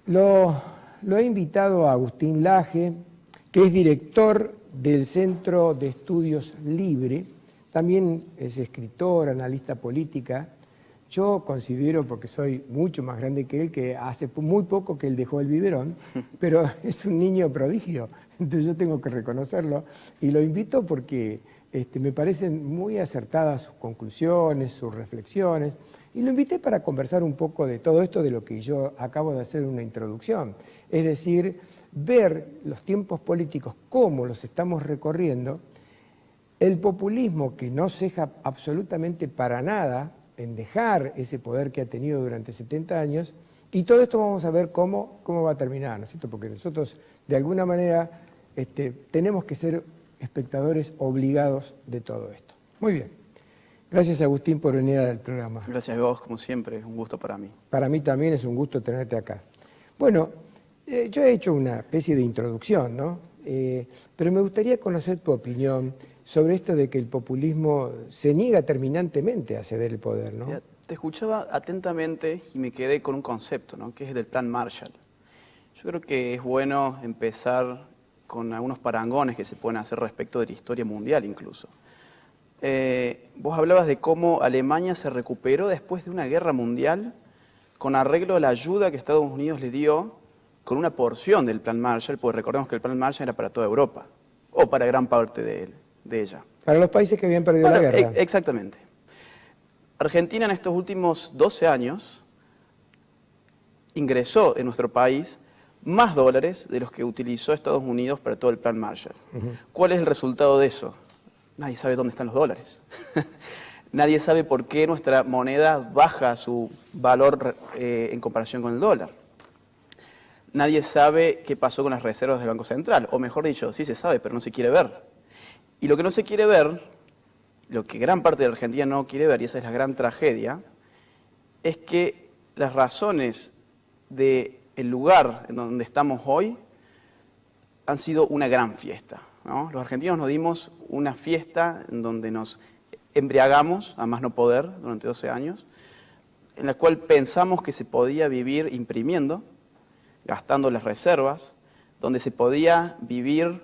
Lo he invitado a Agustín Laje, que es director del Centro de Estudios Libre, también es escritor, analista política. Yo considero, porque soy mucho más grande que él, que hace muy poco que él dejó el biberón, pero es un niño prodigio, entonces yo tengo que reconocerlo, y lo invito porque me parecen muy acertadas sus conclusiones, sus reflexiones, y lo invité para conversar un poco de todo esto de lo que yo acabo de hacer una introducción, es decir, ver los tiempos políticos, cómo los estamos recorriendo, el populismo que no ceja absolutamente para nada en dejar ese poder que ha tenido durante 70 años, y todo esto vamos a ver cómo va a terminar, ¿no es cierto? Porque nosotros, de alguna manera, tenemos que ser espectadores obligados de todo esto. Muy bien. Gracias, Agustín, por venir al programa. Gracias a vos, como siempre, es un gusto para mí. Para mí también es un gusto tenerte acá. Bueno, yo he hecho una especie de introducción, ¿no? Pero me gustaría conocer tu opinión sobre esto de que el populismo se niega terminantemente a ceder el poder, ¿no? Te escuchaba atentamente y me quedé con un concepto, ¿no? Que es el del Plan Marshall. Yo creo que es bueno empezar con algunos parangones que se pueden hacer respecto de la historia mundial incluso. Vos hablabas de cómo Alemania se recuperó después de una guerra mundial con arreglo a la ayuda que Estados Unidos le dio con una porción del Plan Marshall, porque recordemos que el Plan Marshall era para toda Europa, o para gran parte de ella. Para los países que habían perdido la guerra. Exactamente. Argentina en estos últimos 12 años ingresó en nuestro país más dólares de los que utilizó Estados Unidos para todo el Plan Marshall. ¿Cuál es el resultado de eso? Nadie sabe dónde están los dólares. Nadie sabe por qué nuestra moneda baja su valor en comparación con el dólar. Nadie sabe qué pasó con las reservas del Banco Central. O mejor dicho, sí se sabe, pero no se quiere ver. Y lo que no se quiere ver, lo que gran parte de la Argentina no quiere ver, y esa es la gran tragedia, es que las razones del lugar en donde estamos hoy han sido una gran fiesta, ¿no? Los argentinos nos dimos una fiesta en donde nos embriagamos, a más no poder, durante 12 años, en la cual pensamos que se podía vivir imprimiendo, gastando las reservas, donde se podía vivir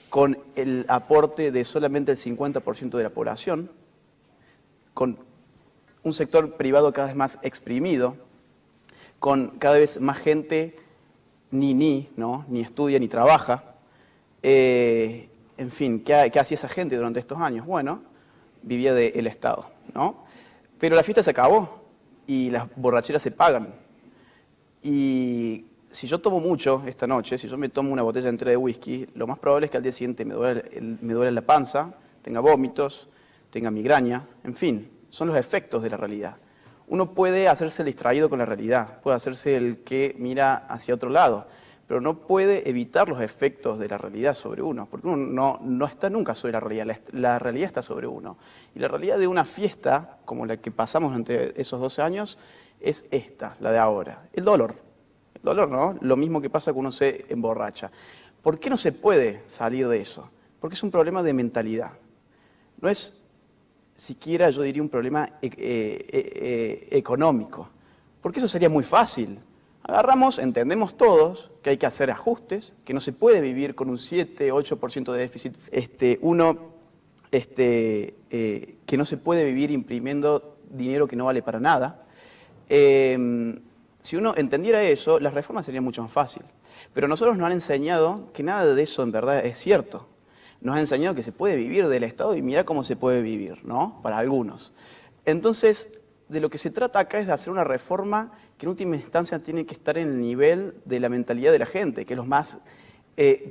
con el aporte de solamente el 50% de la población, con un sector privado cada vez más exprimido, con cada vez más gente ¿no? Ni estudia ni trabaja. En fin, ¿qué hacía esa gente durante estos años? Bueno, vivía del Estado, ¿no? Pero la fiesta se acabó y las borracheras se pagan. Y si yo tomo mucho esta noche, si yo me tomo una botella entera de whisky, lo más probable es que al día siguiente me duele la panza, tenga vómitos, tenga migraña, en fin, son los efectos de la realidad. Uno puede hacerse el distraído con la realidad, puede hacerse el que mira hacia otro lado, pero no puede evitar los efectos de la realidad sobre uno, porque uno no está nunca sobre la realidad está sobre uno. Y la realidad de una fiesta, como la que pasamos durante esos 12 años, es esta, la de ahora, el dolor. El dolor, ¿no? Lo mismo que pasa cuando uno se emborracha. ¿Por qué no se puede salir de eso? Porque es un problema de mentalidad. No es siquiera, yo diría, un problema económico. Porque eso sería muy fácil. Agarramos, entendemos todos que hay que hacer ajustes, que no se puede vivir con un 7-8% de déficit. Que no se puede vivir imprimiendo dinero que no vale para nada. Si uno entendiera eso, las reformas serían mucho más fáciles. Pero nosotros nos han enseñado que nada de eso en verdad es cierto. Nos han enseñado que se puede vivir del Estado y mira cómo se puede vivir, ¿no? Para algunos. Entonces, de lo que se trata acá es de hacer una reforma que en última instancia tiene que estar en el nivel de la mentalidad de la gente, que es lo más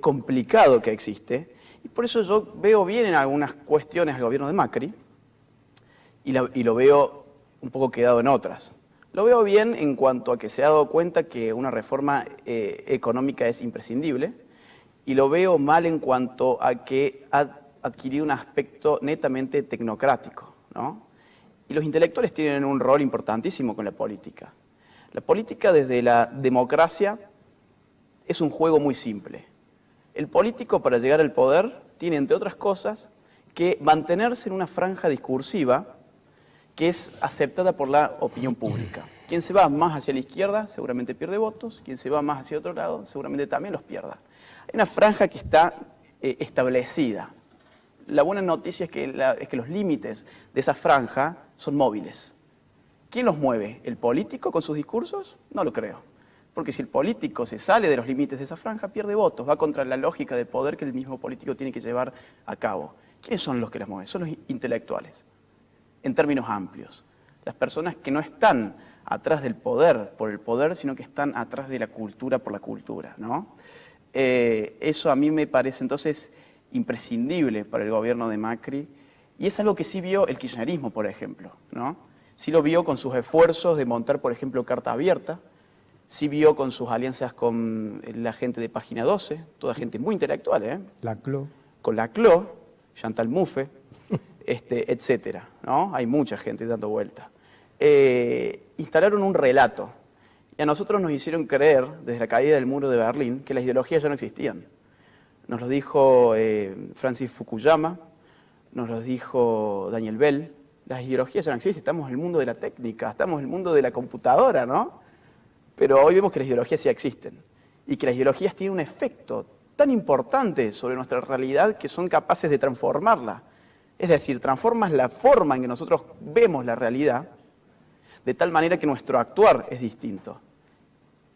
complicado que existe. Y por eso yo veo bien en algunas cuestiones al gobierno de Macri y lo veo un poco quedado en otras. Lo veo bien en cuanto a que se ha dado cuenta que una reforma económica es imprescindible y lo veo mal en cuanto a que ha adquirido un aspecto netamente tecnocrático, ¿no? Y los intelectuales tienen un rol importantísimo con la política. La política desde la democracia es un juego muy simple. El político para llegar al poder tiene, entre otras cosas, que mantenerse en una franja discursiva que es aceptada por la opinión pública. Quien se va más hacia la izquierda seguramente pierde votos, quien se va más hacia otro lado seguramente también los pierda. Hay una franja que está establecida. La buena noticia es que los límites de esa franja son móviles. ¿Quién los mueve? ¿El político con sus discursos? No lo creo. Porque si el político se sale de los límites de esa franja, pierde votos, va contra la lógica de poder que el mismo político tiene que llevar a cabo. ¿Quiénes son los que las mueven? Son los intelectuales, en términos amplios. Las personas que no están atrás del poder por el poder, sino que están atrás de la cultura por la cultura, ¿no? Eso a mí me parece entonces imprescindible para el gobierno de Macri, y es algo que sí vio el kirchnerismo, por ejemplo, ¿no? Sí lo vio con sus esfuerzos de montar, por ejemplo, Carta Abierta, sí vio con sus alianzas con la gente de Página 12, toda gente muy intelectual, ¿eh? La CLO. Con la CLO, Chantal Mouffe, etcétera, ¿no? Hay mucha gente dando vuelta. Instalaron un relato, y a nosotros nos hicieron creer, desde la caída del muro de Berlín, que las ideologías ya no existían. Nos lo dijo Francis Fukuyama, nos lo dijo Daniel Bell. Las ideologías ya no existen, estamos en el mundo de la técnica, estamos en el mundo de la computadora, ¿no? Pero hoy vemos que las ideologías sí existen y que las ideologías tienen un efecto tan importante sobre nuestra realidad que son capaces de transformarla. Es decir, transforman la forma en que nosotros vemos la realidad de tal manera que nuestro actuar es distinto.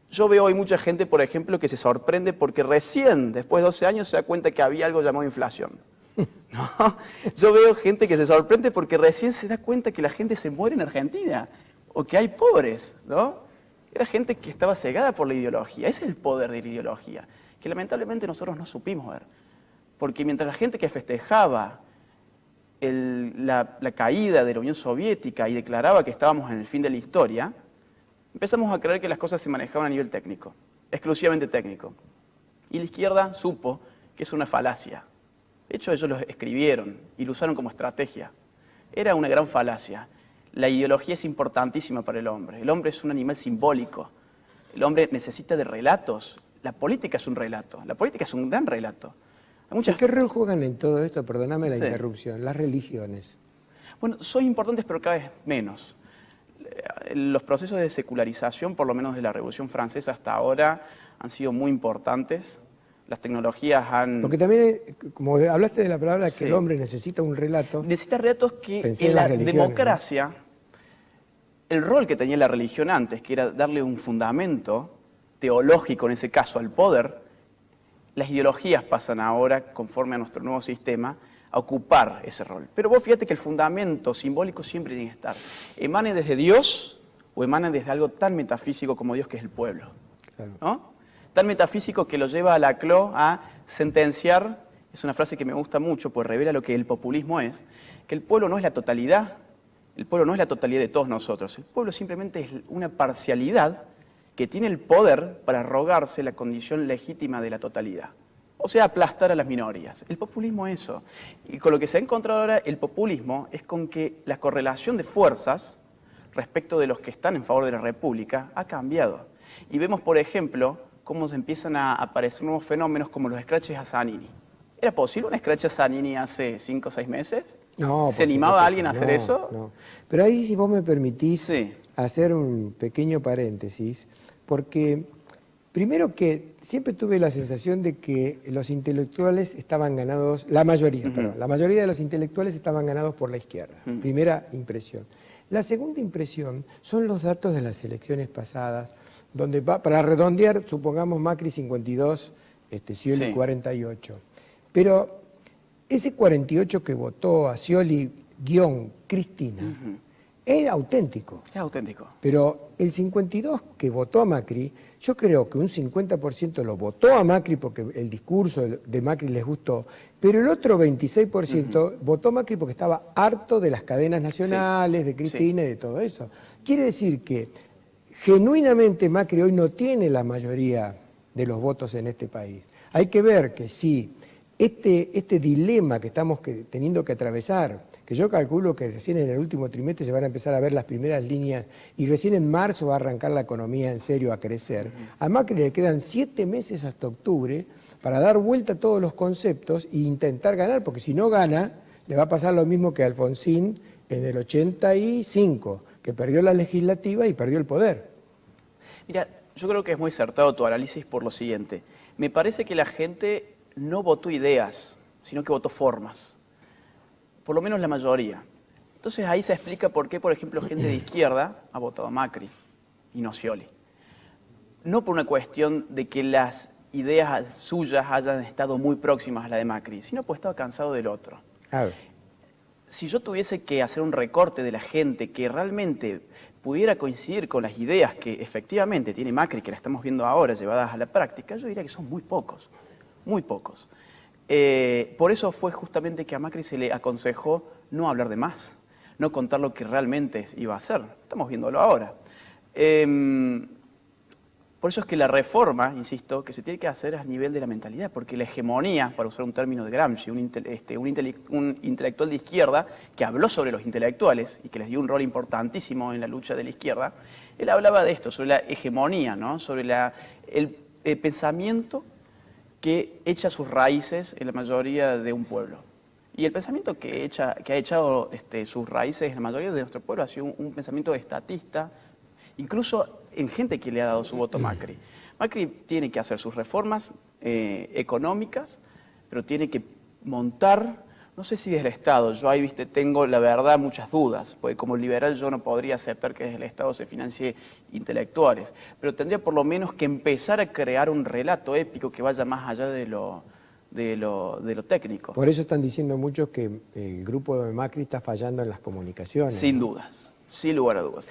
Yo veo hoy mucha gente, por ejemplo, que se sorprende porque recién, después de 12 años, se da cuenta que había algo llamado inflación. ¿No? Yo veo gente que se sorprende porque recién se da cuenta que la gente se muere en Argentina o que hay pobres, ¿no? Era gente que estaba cegada por la ideología. Ese es el poder de la ideología, que lamentablemente nosotros no supimos ver. Porque mientras la gente que festejaba la caída de la Unión Soviética y declaraba que estábamos en el fin de la historia, empezamos a creer que las cosas se manejaban a nivel técnico, exclusivamente técnico. Y la izquierda supo que es una falacia. De hecho, ellos lo escribieron y lo usaron como estrategia. Era una gran falacia. La ideología es importantísima para el hombre. El hombre es un animal simbólico. El hombre necesita de relatos. La política es un relato. La política es un gran relato. ¿Qué rol juegan en todo esto? Perdóname la interrupción. Las religiones. Bueno, son importantes, pero cada vez menos. Los procesos de secularización, por lo menos de la Revolución Francesa hasta ahora, han sido muy importantes. Las tecnologías han... Porque también, como hablaste de la palabra que el hombre necesita un relato... Necesita relatos que en la democracia, ¿no? El rol que tenía la religión antes, que era darle un fundamento teológico, en ese caso, al poder, las ideologías pasan ahora, conforme a nuestro nuevo sistema, a ocupar ese rol. Pero vos fíjate que el fundamento simbólico siempre tiene que estar. Emane desde Dios o emane desde algo tan metafísico como Dios, que es el pueblo. Claro. ¿No? Tan metafísico que lo lleva a la CLO a sentenciar, es una frase que me gusta mucho, pues revela lo que el populismo es, que el pueblo no es la totalidad, el pueblo no es la totalidad de todos nosotros, el pueblo simplemente es una parcialidad que tiene el poder para arrogarse la condición legítima de la totalidad. O sea, aplastar a las minorías. El populismo es eso. Y con lo que se ha encontrado ahora el populismo es con que la correlación de fuerzas respecto de los que están en favor de la República ha cambiado. Y vemos, por ejemplo, cómo se empiezan a aparecer nuevos fenómenos como los scratches a Zanini. ¿Era posible un scratch a Zanini hace 5 o 6 meses? No. ¿Se animaba alguien a hacer eso? No. Pero ahí, si vos me permitís hacer un pequeño paréntesis, porque primero que siempre tuve la sensación de que los intelectuales estaban ganados, la mayoría de los intelectuales estaban ganados por la izquierda. Primera impresión. La segunda impresión son los datos de las elecciones pasadas, donde para redondear, supongamos Macri 52, Scioli 48. Pero ese 48 que votó a Scioli-Cristina es auténtico. Es auténtico. Pero el 52 que votó a Macri, yo creo que un 50% lo votó a Macri porque el discurso de Macri les gustó, pero el otro 26% votó a Macri porque estaba harto de las cadenas nacionales, de Cristina y de todo eso. Quiere decir que genuinamente Macri hoy no tiene la mayoría de los votos en este país. Hay que ver que si este dilema que estamos teniendo que atravesar, que yo calculo que recién en el último trimestre se van a empezar a ver las primeras líneas y recién en marzo va a arrancar la economía en serio a crecer, a Macri le quedan 7 meses hasta octubre para dar vuelta a todos los conceptos e intentar ganar, porque si no gana, le va a pasar lo mismo que a Alfonsín en el 85, que perdió la legislativa y perdió el poder. Mira, yo creo que es muy acertado tu análisis por lo siguiente. Me parece que la gente no votó ideas, sino que votó formas. Por lo menos la mayoría. Entonces ahí se explica por qué, por ejemplo, gente de izquierda ha votado a Macri y no Scioli. No por una cuestión de que las ideas suyas hayan estado muy próximas a la de Macri, sino porque estaba cansado del otro. A ver. Si yo tuviese que hacer un recorte de la gente que realmente pudiera coincidir con las ideas que efectivamente tiene Macri, que la estamos viendo ahora llevadas a la práctica, yo diría que son muy pocos, muy pocos. Por eso fue justamente que a Macri se le aconsejó no hablar de más, no contar lo que realmente iba a hacer. Estamos viéndolo ahora. Por eso es que la reforma, insisto, que se tiene que hacer a nivel de la mentalidad, porque la hegemonía, para usar un término de Gramsci, un intelectual de izquierda que habló sobre los intelectuales y que les dio un rol importantísimo en la lucha de la izquierda, él hablaba de esto, sobre la hegemonía, ¿no? Sobre el pensamiento que echa sus raíces en la mayoría de un pueblo. Y el pensamiento que ha echado sus raíces en la mayoría de nuestro pueblo ha sido un pensamiento estatista, incluso en gente que le ha dado su voto a Macri. Macri tiene que hacer sus reformas económicas, pero tiene que montar, no sé si desde el Estado, yo ahí tengo la verdad muchas dudas, porque como liberal yo no podría aceptar que desde el Estado se financie intelectuales, pero tendría por lo menos que empezar a crear un relato épico que vaya más allá de lo técnico. Por eso están diciendo muchos que el grupo de Macri está fallando en las comunicaciones. Sin ¿no? dudas, sin lugar a dudas.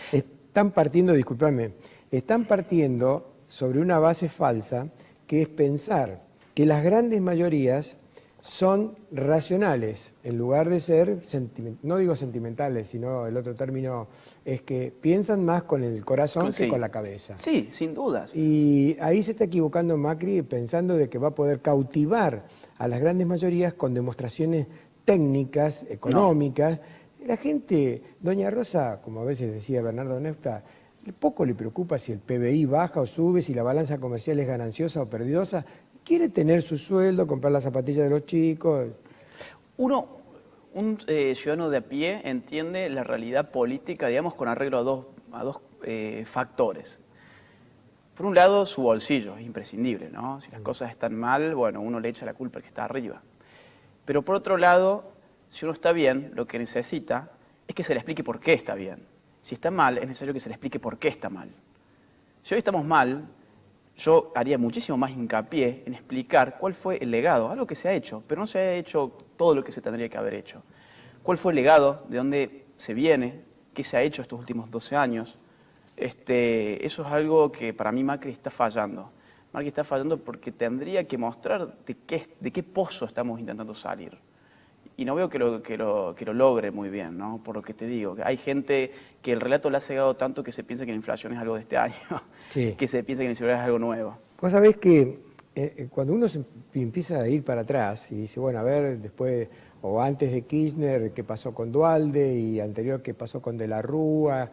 Están partiendo, discúlpame, están partiendo sobre una base falsa que es pensar que las grandes mayorías son racionales en lugar de ser, no digo sentimentales, sino el otro término es que piensan más con el corazón que con la cabeza. Sí, sin dudas. Y ahí se está equivocando Macri pensando de que va a poder cautivar a las grandes mayorías con demostraciones técnicas, económicas. La gente, doña Rosa, como a veces decía Bernardo Neusta, poco le preocupa si el PBI baja o sube, si la balanza comercial es gananciosa o perdidosa. Quiere tener su sueldo, comprar las zapatillas de los chicos. Un ciudadano de a pie entiende la realidad política, digamos, con arreglo a dos factores. Por un lado, su bolsillo es imprescindible, ¿no? Si las cosas están mal, bueno, uno le echa la culpa al que está arriba. Pero por otro lado, si uno está bien, lo que necesita es que se le explique por qué está bien. Si está mal, es necesario que se le explique por qué está mal. Si hoy estamos mal, yo haría muchísimo más hincapié en explicar cuál fue el legado, algo que se ha hecho, pero no se ha hecho todo lo que se tendría que haber hecho. ¿Cuál fue el legado? ¿De dónde se viene? ¿Qué se ha hecho estos últimos 12 años? Eso es algo que para mí Macri está fallando. Macri está fallando porque tendría que mostrar de qué pozo estamos intentando salir. Y no veo que lo logre muy bien, ¿no? Por lo que te digo. Que hay gente que el relato le ha cegado tanto que se piensa que la inflación es algo de este año, sí. Que se piensa que la inseguridad es algo nuevo. Vos sabés que cuando uno empieza a ir para atrás y dice, bueno, a ver, después o antes de Kirchner, qué pasó con Duhalde y anterior qué pasó con De la Rúa,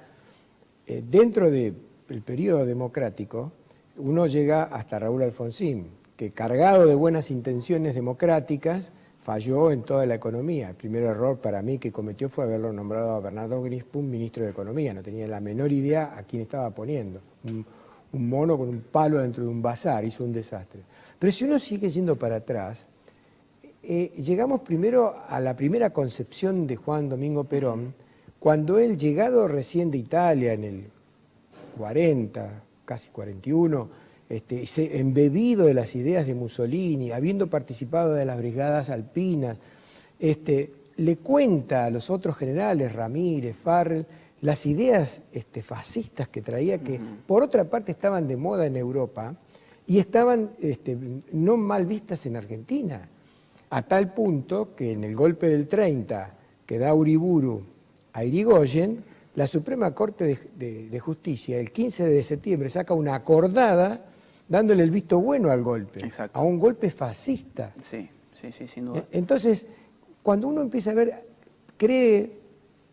dentro del periodo democrático, uno llega hasta Raúl Alfonsín, que cargado de buenas intenciones democráticas, falló en toda la economía. El primer error para mí que cometió fue haberlo nombrado a Bernardo Grispum ministro de Economía. No tenía la menor idea a quién estaba poniendo. Un mono con un palo dentro de un bazar, hizo un desastre. Pero si uno sigue yendo para atrás, llegamos primero a la primera concepción de Juan Domingo Perón, cuando él, llegado recién de Italia en el 40, casi 41, embebido de las ideas de Mussolini, habiendo participado de las brigadas alpinas, le cuenta a los otros generales, Ramírez, Farrell, las ideas fascistas que traía, que por otra parte estaban de moda en Europa y estaban no mal vistas en Argentina, a tal punto que en el golpe del 30, que da Uriburu a Irigoyen, la Suprema Corte de Justicia, el 15 de septiembre, saca una acordada dándole el visto bueno al golpe, a un golpe fascista. Sí, sin duda. Entonces, cuando uno empieza a ver, cree,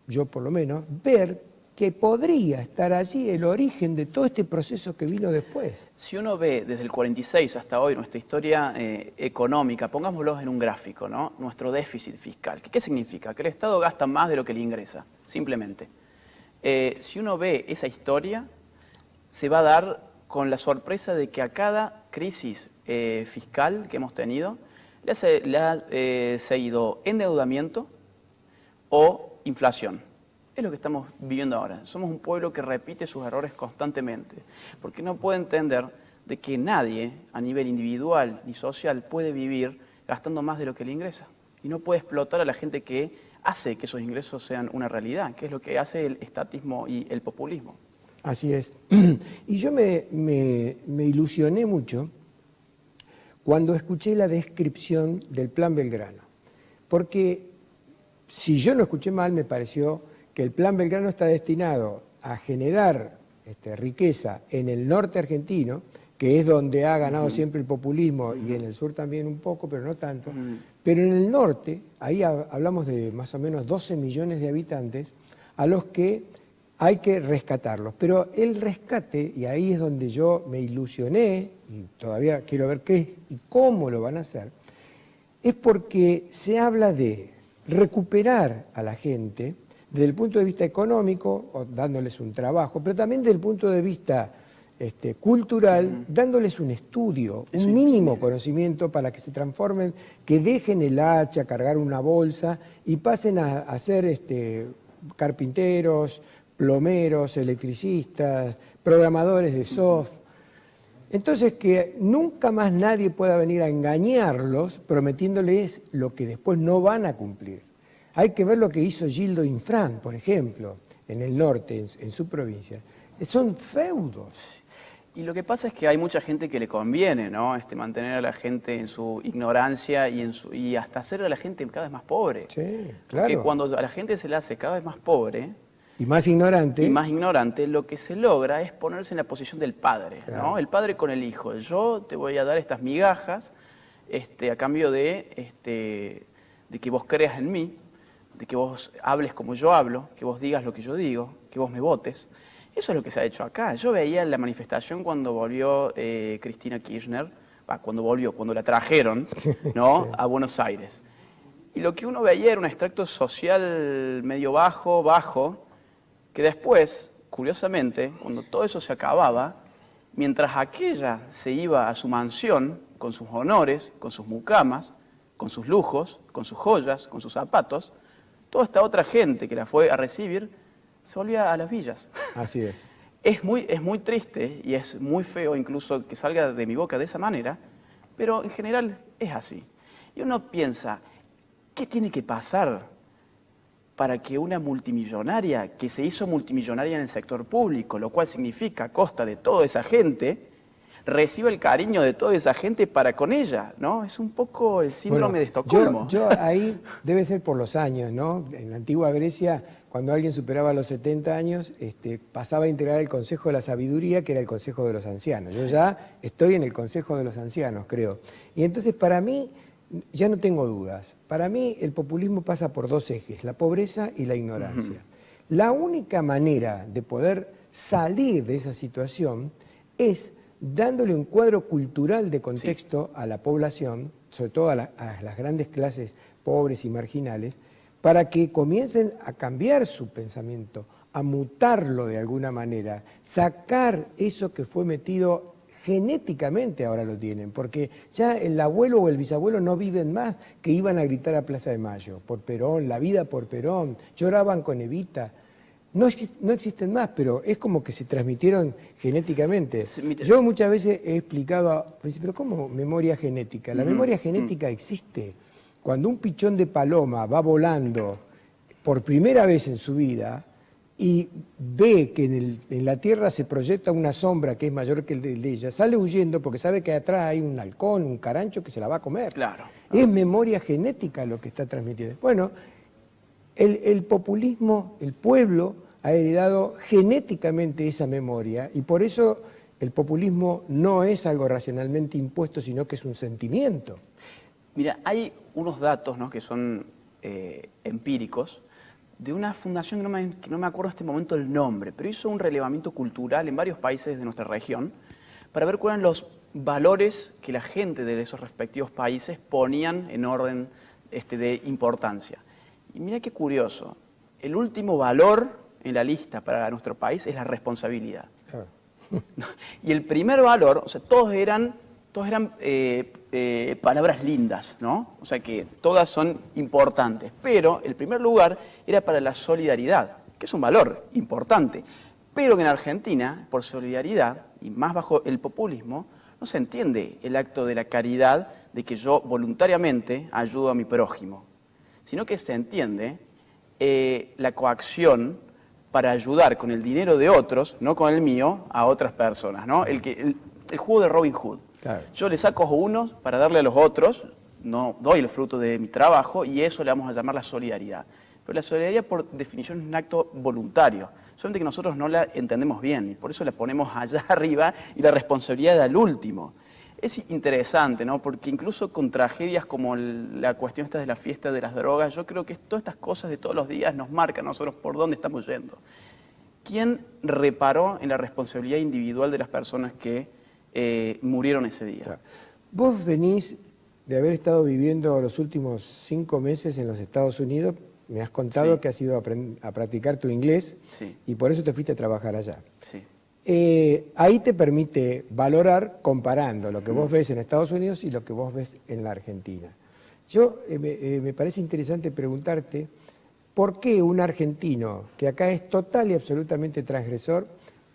yo por lo menos, ver que podría estar allí el origen de todo este proceso que vino después. Si uno ve desde el 46 hasta hoy nuestra historia económica, pongámoslo en un gráfico, ¿no? Nuestro déficit fiscal. ¿Qué significa? Que el Estado gasta más de lo que le ingresa, simplemente. Si uno ve esa historia, se va a dar con la sorpresa de que a cada crisis fiscal que hemos tenido le ha seguido endeudamiento o inflación. Es lo que estamos viviendo ahora. Somos un pueblo que repite sus errores constantemente, porque no puede entender de que nadie, a nivel individual ni social, puede vivir gastando más de lo que le ingresa. Y no puede explotar a la gente que hace que esos ingresos sean una realidad, que es lo que hace el estatismo y el populismo. Así es. Y yo me ilusioné mucho cuando escuché la descripción del Plan Belgrano, porque si yo no escuché mal, me pareció que el Plan Belgrano está destinado a generar riqueza en el norte argentino, que es donde ha ganado siempre el populismo, y en el sur también un poco, pero no tanto. Pero en el norte, ahí hablamos de más o menos 12 millones de habitantes, a los que hay que rescatarlos. Pero el rescate, y ahí es donde yo me ilusioné, y todavía quiero ver qué y cómo lo van a hacer, es porque se habla de recuperar a la gente desde el punto de vista económico, dándoles un trabajo, pero también desde el punto de vista cultural, dándoles un estudio, un mínimo conocimiento para que se transformen, que dejen el hacha, cargar una bolsa y pasen a ser carpinteros, plomeros, electricistas, programadores de software. Entonces, que nunca más nadie pueda venir a engañarlos prometiéndoles lo que después no van a cumplir. Hay que ver lo que hizo Gildo Infran, por ejemplo, en el norte, en su provincia. Son feudos. Y lo que pasa es que hay mucha gente que le conviene, ¿no? Mantener a la gente en su ignorancia y hasta hacer a la gente cada vez más pobre. Sí, claro. Porque cuando a la gente se le hace cada vez más pobre y más ignorante, lo que se logra es ponerse en la posición del padre, claro, ¿no? El padre con el hijo. Yo te voy a dar estas migajas a cambio de que vos creas en mí, de que vos hables como yo hablo, que vos digas lo que yo digo, que vos me votes. Eso es lo que se ha hecho acá. Yo veía la manifestación cuando volvió Cristina Kirchner, cuando la trajeron, ¿no? Sí, a Buenos Aires. Y lo que uno veía era un extracto social medio bajo, que después, curiosamente, cuando todo eso se acababa, mientras aquella se iba a su mansión, con sus honores, con sus mucamas, con sus lujos, con sus joyas, con sus zapatos, toda esta otra gente que la fue a recibir se volvía a las villas. Así es. Es muy triste y es muy feo incluso que salga de mi boca de esa manera, pero en general es así. Y uno piensa, ¿qué tiene que pasar para que una multimillonaria, que se hizo multimillonaria en el sector público, lo cual significa a costa de toda esa gente, reciba el cariño de toda esa gente para con ella, ¿no? Es un poco el síndrome de Estocolmo. Yo ahí debe ser por los años, ¿no? En la antigua Grecia, cuando alguien superaba los 70 años, pasaba a integrar el Consejo de la Sabiduría, que era el Consejo de los Ancianos. Yo ya estoy en el Consejo de los Ancianos, creo. Y entonces, para mí, ya no tengo dudas. Para mí, el populismo pasa por dos ejes, la pobreza y la ignorancia. La única manera de poder salir de esa situación es dándole un cuadro cultural de contexto a la población, sobre todo a las grandes clases pobres y marginales, para que comiencen a cambiar su pensamiento, a mutarlo de alguna manera, sacar eso que fue metido genéticamente, ahora lo tienen, porque ya el abuelo o el bisabuelo no viven más, que iban a gritar a Plaza de Mayo, por Perón, la vida por Perón, lloraban con Evita. No existen más, pero es como que se transmitieron genéticamente. Yo muchas veces he explicado, pero ¿cómo memoria genética? La memoria genética existe. Cuando un pichón de paloma va volando por primera vez en su vida y ve que en la Tierra se proyecta una sombra que es mayor que el de ella, sale huyendo porque sabe que atrás hay un halcón, un carancho que se la va a comer. Claro. Es memoria genética lo que está transmitiendo. Bueno, el populismo, el pueblo ha heredado genéticamente esa memoria y por eso el populismo no es algo racionalmente impuesto, sino que es un sentimiento. Mira, hay unos datos, ¿no?, que son empíricos, de una fundación que no me acuerdo en este momento el nombre, pero hizo un relevamiento cultural en varios países de nuestra región para ver cuáles eran los valores que la gente de esos respectivos países ponían en orden de importancia. Y mira qué curioso, el último valor en la lista para nuestro país es la responsabilidad. Y el primer valor, o sea, todos eran palabras lindas, ¿no? O sea que todas son importantes, pero el primer lugar era para la solidaridad, que es un valor importante, pero que en Argentina, por solidaridad y más bajo el populismo, no se entiende el acto de la caridad de que yo voluntariamente ayudo a mi prójimo, sino que se entiende la coacción para ayudar con el dinero de otros, no con el mío, a otras personas, ¿no? El juego de Robin Hood. Claro. Yo le saco a unos para darle a los otros, no doy el fruto de mi trabajo y eso le vamos a llamar la solidaridad. Pero la solidaridad por definición es un acto voluntario, solamente que nosotros no la entendemos bien y por eso la ponemos allá arriba y la responsabilidad al último. Es interesante, ¿no? Porque incluso con tragedias como la cuestión esta de la fiesta de las drogas, yo creo que todas estas cosas de todos los días nos marcan a nosotros por dónde estamos yendo. ¿Quién reparó en la responsabilidad individual de las personas que murieron ese día? Claro. Vos venís de haber estado viviendo los últimos 5 meses en los Estados Unidos, me has contado sí. que has ido a practicar tu inglés sí. y por eso te fuiste a trabajar allá. Sí. Ahí te permite valorar comparando lo que vos ves en Estados Unidos y lo que vos ves en la Argentina. Yo me parece interesante preguntarte por qué un argentino, que acá es total y absolutamente transgresor,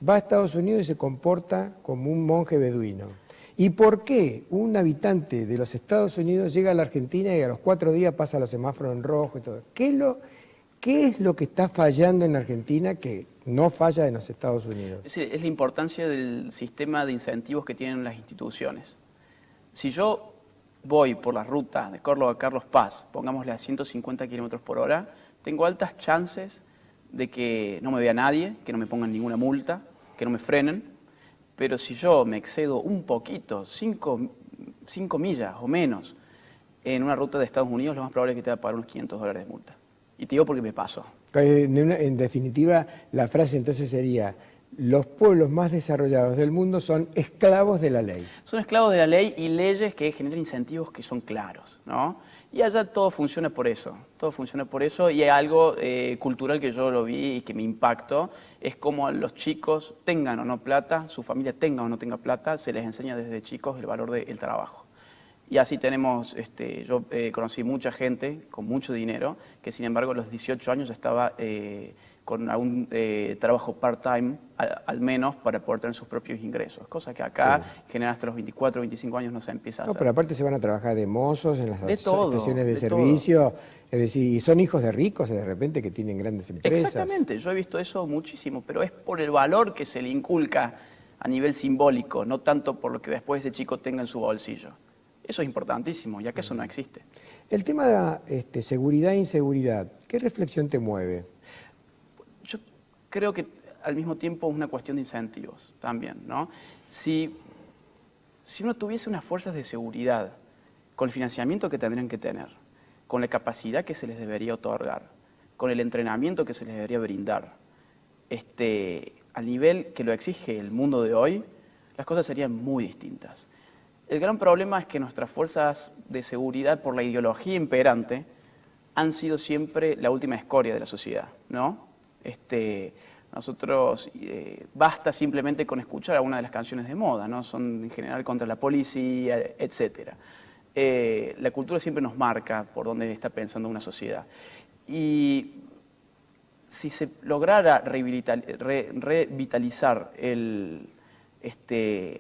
va a Estados Unidos y se comporta como un monje beduino. ¿Y por qué un habitante de los Estados Unidos llega a la Argentina y a los 4 días pasa los semáforos en rojo y todo? ¿Qué es lo que está fallando en Argentina que no falla en los Estados Unidos? Es la importancia del sistema de incentivos que tienen las instituciones. Si yo voy por la ruta de Córdoba a Carlos Paz, pongámosle a 150 km/h, tengo altas chances de que no me vea nadie, que no me pongan ninguna multa, que no me frenen. Pero si yo me excedo un poquito, 5 millas o menos, en una ruta de Estados Unidos, lo más probable es que te va a pagar unos $500 de multa. Y te digo porque me pasó. En definitiva, la frase entonces sería: los pueblos más desarrollados del mundo son esclavos de la ley. Son esclavos de la ley y leyes que generan incentivos que son claros, ¿no? Y allá todo funciona por eso, y hay algo cultural que yo lo vi y que me impactó, es como a los chicos tengan o no plata, su familia tenga o no tenga plata, se les enseña desde chicos el valor del trabajo. Y así tenemos, yo conocí mucha gente con mucho dinero, que sin embargo a los 18 años estaba con algún trabajo part-time, al menos, para poder tener sus propios ingresos. Cosa que acá, general hasta los 24, 25 años no se empieza a hacer. No, pero aparte se van a trabajar de mozos en las estaciones de servicio, es decir, y son hijos de ricos de repente que tienen grandes empresas. Exactamente, yo he visto eso muchísimo, pero es por el valor que se le inculca a nivel simbólico, no tanto por lo que después ese chico tenga en su bolsillo. Eso es importantísimo, ya que eso no existe. El tema de seguridad e inseguridad, ¿qué reflexión te mueve? Yo creo que al mismo tiempo es una cuestión de incentivos también, ¿no? Si uno tuviese unas fuerzas de seguridad con el financiamiento que tendrían que tener, con la capacidad que se les debería otorgar, con el entrenamiento que se les debería brindar, al nivel que lo exige el mundo de hoy, las cosas serían muy distintas. El gran problema es que nuestras fuerzas de seguridad, por la ideología imperante, han sido siempre la última escoria de la sociedad, ¿no? Nosotros, basta simplemente con escuchar alguna de las canciones de moda, ¿no? Son en general contra la policía, etc. La cultura siempre nos marca por dónde está pensando una sociedad. Y si se lograra revitalizar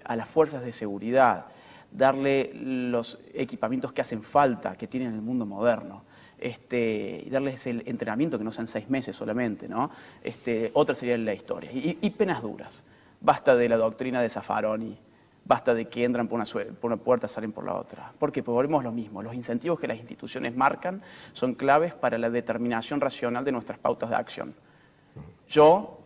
a las fuerzas de seguridad, darle los equipamientos que hacen falta, que tienen el mundo moderno, y darles el entrenamiento, que no sean 6 meses solamente, ¿no? Otra sería la historia. Y penas duras. Basta de la doctrina de Zaffaroni, basta de que entran por una puerta, salen por la otra. Porque pues volvemos a lo mismo. Los incentivos que las instituciones marcan son claves para la determinación racional de nuestras pautas de acción. Yo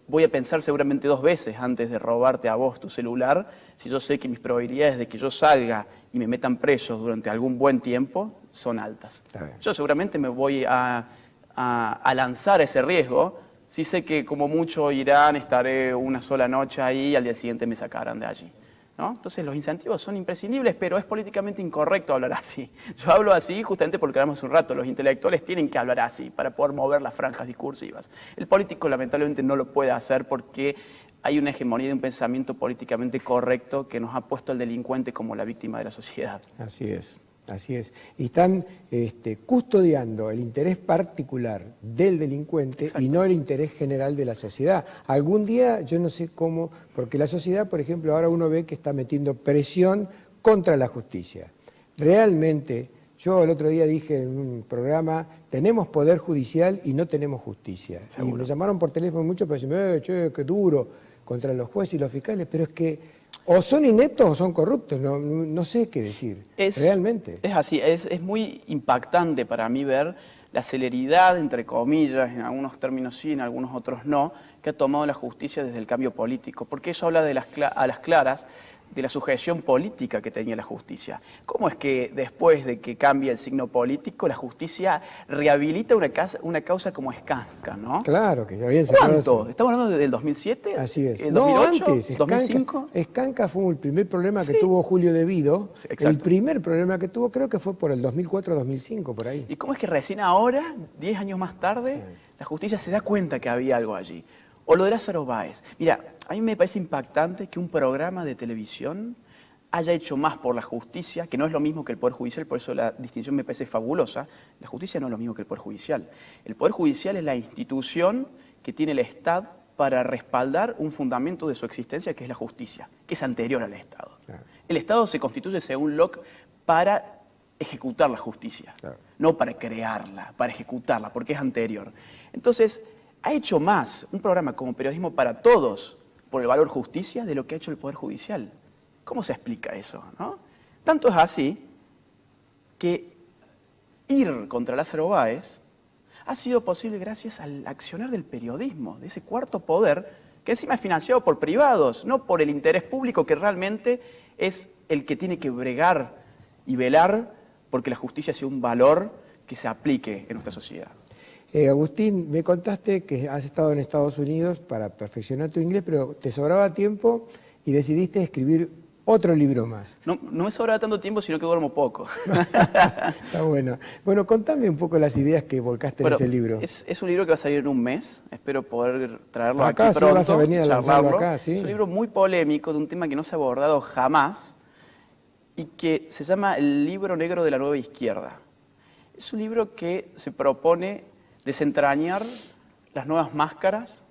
voy a pensar seguramente 2 veces antes de robarte a vos tu celular, si yo sé que mis probabilidades de que yo salga y me metan presos durante algún buen tiempo son altas. Yo seguramente me voy a a lanzar ese riesgo si sé que como mucho irán, estaré una sola noche ahí y al día siguiente me sacarán de allí, ¿no? Entonces los incentivos son imprescindibles, pero es políticamente incorrecto hablar así. Yo hablo así justamente porque hablamos hace un rato, los intelectuales tienen que hablar así para poder mover las franjas discursivas. El político lamentablemente no lo puede hacer porque hay una hegemonía de un pensamiento políticamente correcto que nos ha puesto al delincuente como la víctima de la sociedad. Así es. Así es. Y están custodiando el interés particular del delincuente. Exacto. Y no el interés general de la sociedad. Algún día, yo no sé cómo, porque la sociedad, por ejemplo, ahora uno ve que está metiendo presión contra la justicia. Realmente, yo el otro día dije en un programa, tenemos poder judicial y no tenemos justicia. ¿Seguro? Y me llamaron por teléfono mucho para decirme, che, qué duro contra los jueces y los fiscales, pero es que o son ineptos o son corruptos, no sé qué decir, realmente. Es así, es muy impactante para mí ver la celeridad, entre comillas, en algunos términos sí, en algunos otros no, que ha tomado la justicia desde el cambio político, porque eso habla de a las claras de la sujeción política que tenía la justicia. ¿Cómo es que después de que cambia el signo político, la justicia rehabilita una causa como Skanka, ¿no? Claro, que ya habían sacado. ¿Cuánto? ¿Estamos hablando del 2007? Así es. ¿El 2008? No, antes. ¿2005? Skanka fue el primer problema que tuvo Julio De Vido. Sí, exacto. El primer problema que tuvo creo que fue por el 2004-2005, por ahí. ¿Y cómo es que recién ahora, 10 años más tarde, la justicia se da cuenta que había algo allí? O lo de Lázaro Báez. Mira, a mí me parece impactante que un programa de televisión haya hecho más por la justicia, que no es lo mismo que el Poder Judicial, por eso la distinción me parece fabulosa. La justicia no es lo mismo que el Poder Judicial. El Poder Judicial es la institución que tiene el Estado para respaldar un fundamento de su existencia, que es la justicia, que es anterior al Estado. Claro. El Estado se constituye, según Locke, para ejecutar la justicia, claro, no para crearla, para ejecutarla, porque es anterior. Entonces, ha hecho más un programa como Periodismo para Todos por el valor justicia de lo que ha hecho el Poder Judicial. ¿Cómo se explica eso, no? Tanto es así que ir contra Lázaro Báez ha sido posible gracias al accionar del periodismo, de ese cuarto poder, que encima es financiado por privados, no por el interés público, que realmente es el que tiene que bregar y velar porque la justicia sea un valor que se aplique en nuestra sociedad. Agustín, me contaste que has estado en Estados Unidos para perfeccionar tu inglés, pero te sobraba tiempo y decidiste escribir otro libro más. No me sobraba tanto tiempo, sino que duermo poco. Está bueno. Bueno, contame un poco las ideas que volcaste en ese libro. Es un libro que va a salir en un mes. Espero poder traerlo aquí pronto. Sí, vas a venir a lanzarlo acá, ¿sí? Es un libro muy polémico, de un tema que no se ha abordado jamás y que se llama El libro negro de la nueva izquierda. Es un libro que se propone desentrañar las nuevas máscaras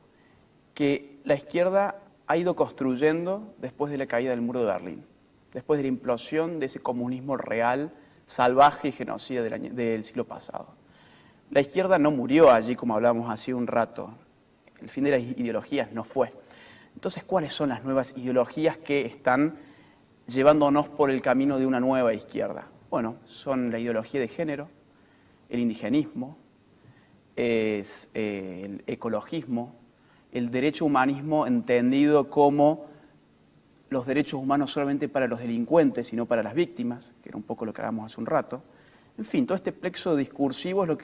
que la izquierda ha ido construyendo después de la caída del muro de Berlín, después de la implosión de ese comunismo real, salvaje y genocida del siglo pasado. La izquierda no murió allí, como hablábamos hace un rato. El fin de las ideologías no fue. Entonces, ¿cuáles son las nuevas ideologías que están llevándonos por el camino de una nueva izquierda? Bueno, son la ideología de género, el indigenismo, es el ecologismo, el derecho humanismo entendido como los derechos humanos solamente para los delincuentes y no para las víctimas, que era un poco lo que hablábamos hace un rato. En fin, todo este plexo discursivo es lo que